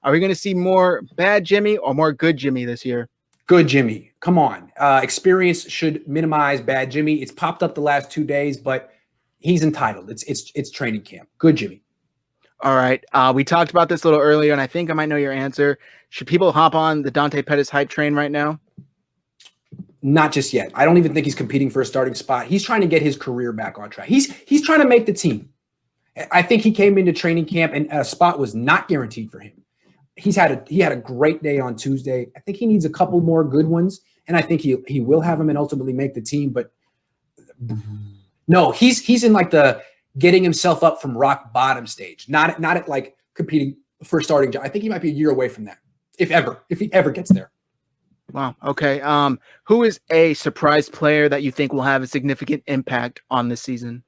Are we going to see more bad Jimmy or more good Jimmy this year? Good Jimmy. Come on. Experience should minimize bad Jimmy. It's popped up the last 2 days, but he's entitled. It's training camp. Good Jimmy. All right. We talked about this a little earlier, and I think I might know your answer. Should people hop on the Dante Pettis hype train right now? Not just yet. I don't even think he's competing for a starting spot. He's trying to get his career back on track. He's trying to make the team. I think he came into training camp and a spot was not guaranteed for him. He had a great day on Tuesday. I think he needs a couple more good ones, and I think he will have them and ultimately make the team. But no, he's in like the getting himself up from rock bottom stage, not at like competing for a starting job. I think he might be a year away from that, if he ever gets there. Wow. Okay. Who is a surprise player that you think will have a significant impact on this season?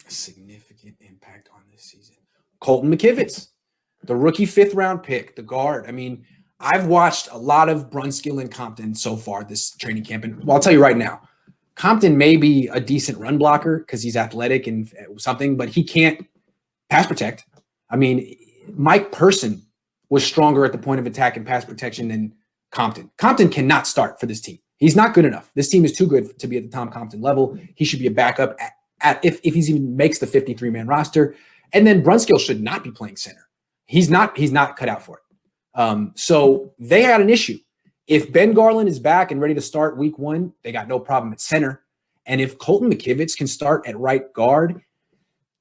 Significant impact on this season. Colton McKivitz, the rookie 5th round pick, the guard. I mean, I've watched a lot of Brunskill and Compton so far this training camp. And I'll tell you right now, Compton may be a decent run blocker because he's athletic and something, but he can't pass protect. I mean, Mike Person was stronger at the point of attack and pass protection than Compton. Compton cannot start for this team. He's not good enough. This team is too good to be at the Tom Compton level. He should be a backup if he's even makes the 53-man roster. And then Brunskill should not be playing center. He's not cut out for it. So they had an issue. If Ben Garland is back and ready to start week 1, they got no problem at center. And if Colton McKivitz can start at right guard,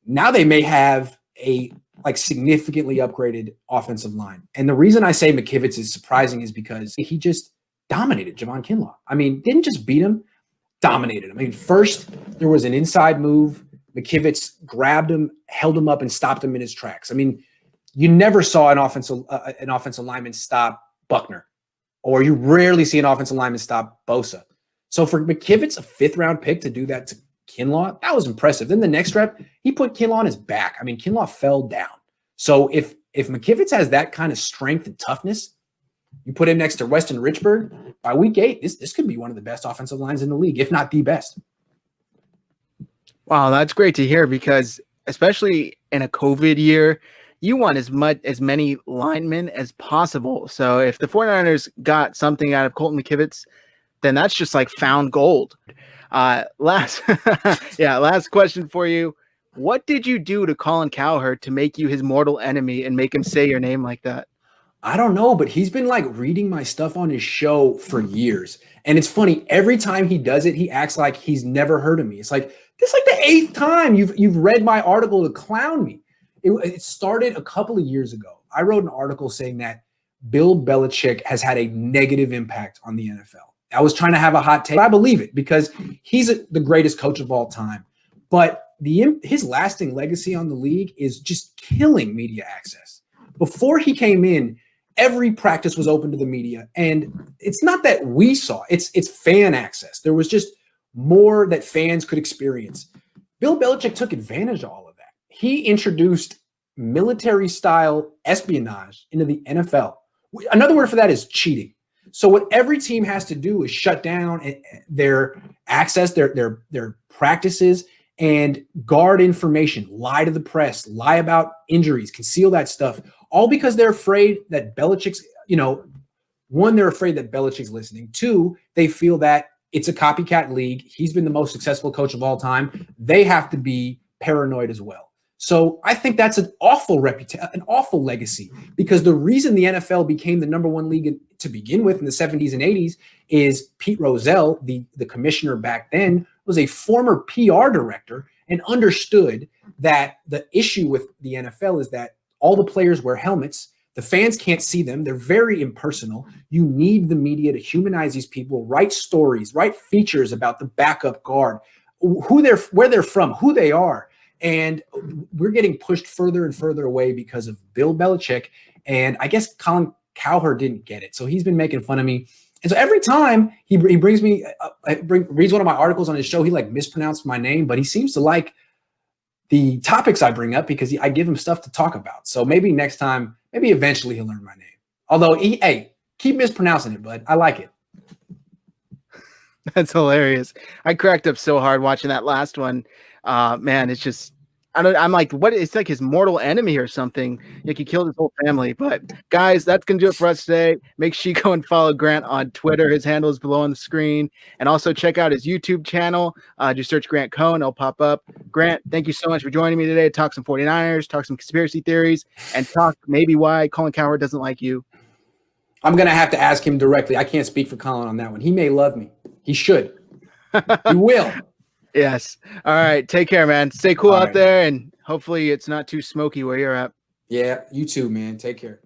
now they may have a significantly upgraded offensive line. And the reason I say McKivitz is surprising is because he just dominated Javon Kinlaw. I mean, didn't just beat him, dominated him. I mean, first there was an inside move. McKivitz grabbed him, held him up, and stopped him in his tracks. I mean, you never saw an offensive lineman stop Buckner, or you rarely see an offensive lineman stop Bosa. So for McKivitz, a 5th round pick to do that to Kinlaw, that was impressive. Then the next rep, he put Kinlaw on his back. I mean, Kinlaw fell down. So if McKivitz has that kind of strength and toughness, you put him next to Weston Richburg, by week 8, this could be one of the best offensive lines in the league, if not the best. Wow, that's great to hear because especially in a COVID year, you want as many linemen as possible. So if the 49ers got something out of Colton McKivitz, then that's just like found gold. Last question for you. What did you do to Colin Cowherd to make you his mortal enemy and make him say your name like that? I don't know, but he's been like reading my stuff on his show for years. And it's funny, every time he does it, he acts like he's never heard of me. It's like, this is like the 8th time you've read my article to clown me. It started a couple of years ago. I wrote an article saying that Bill Belichick has had a negative impact on the NFL. I was trying to have a hot take. I believe it because he's the greatest coach of all time. But his lasting legacy on the league is just killing media access. Before he came in, every practice was open to the media. And it's not that we saw, it's fan access. There was just more that fans could experience. Bill Belichick took advantage of all of that. He introduced military-style espionage into the NFL. Another word for that is cheating. So what every team has to do is shut down their access, their practices, and guard information, lie to the press, lie about injuries, conceal that stuff, all because they're afraid that Belichick's, one, they're afraid that Belichick's listening. 2, they feel that it's a copycat league. He's been the most successful coach of all time. They have to be paranoid as well. So I think that's an awful an awful legacy, because the reason the NFL became the number 1 league to begin with in the 70s and 80s is Pete Rozelle, the commissioner back then, was a former PR director and understood that the issue with the NFL is that all the players wear helmets. The fans can't see them. They're very impersonal. You need the media to humanize these people, write stories, write features about the backup guard, where they're from, who they are. And we're getting pushed further and further away because of Bill Belichick. And I guess Colin Cowherd didn't get it. So he's been making fun of me. And so every time he brings me, reads one of my articles on his show, he like mispronounced my name, but he seems to like the topics I bring up because I give him stuff to talk about. So maybe next time, maybe eventually he'll learn my name. Although, keep mispronouncing it, bud. I like it. That's hilarious. I cracked up so hard watching that last one. Man, it's just I'm like, what? It's like his mortal enemy or something. Like he killed his whole family. But guys, that's gonna do it for us today. Make sure you go and follow Grant on Twitter. His handle is below on the screen, and also check out his YouTube channel. Just search Grant Cohn. It'll pop up. Grant, thank you so much for joining me today to talk some 49ers, talk some conspiracy theories, and talk maybe why Colin Cowherd doesn't like you. I'm gonna have to ask him directly. I can't speak for Colin on that one. He may love me. He should. He will. Yes. All right. Take care, man. Stay cool All out right. there, and hopefully it's not too smoky where you're at. Yeah, you too, man. Take care.